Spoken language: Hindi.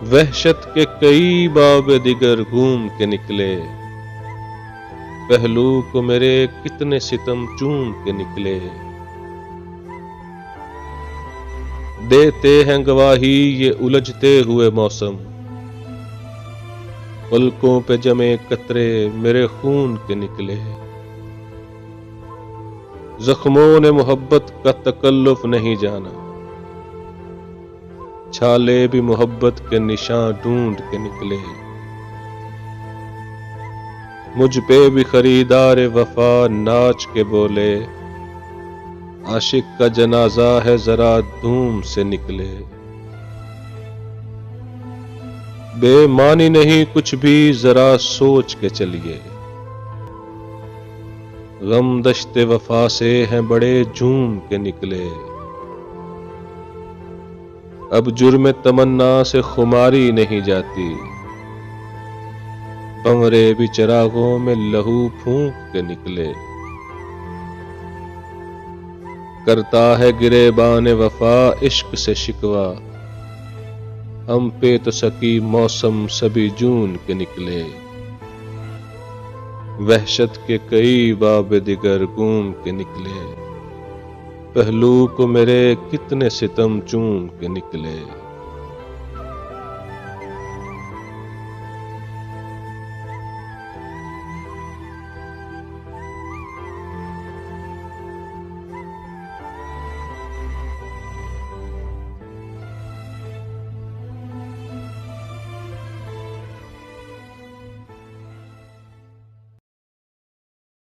वहशत के कई बाब दिगर घूम के निकले, पहलू को मेरे कितने सितम चूम के निकले। देते हैं गवाही ये उलझते हुए मौसम, पलकों पे जमे कतरे मेरे खून के निकले। जख्मों ने मोहब्बत का तकल्लुफ नहीं जाना, छाले भी मोहब्बत के निशान ढूंढ के निकले। मुझ पे भी खरीदार वफा नाच के बोले, आशिक का जनाजा है जरा धूम से निकले। बेमानी नहीं कुछ भी जरा सोच के चलिए, गम दश्ते वफा से हैं बड़े झूम के निकले। अब जुर्म तमन्ना से खुमारी नहीं जाती, भंवरे भी चिरागों में लहू फूंक के निकले। करता है गिरेबान वफा इश्क से शिकवा, हम पे तो सकी मौसम सभी जून के निकले। वहशत के कई बाब दिगर घूम के निकले, पहलू को मेरे कितने सितम चूम के निकले।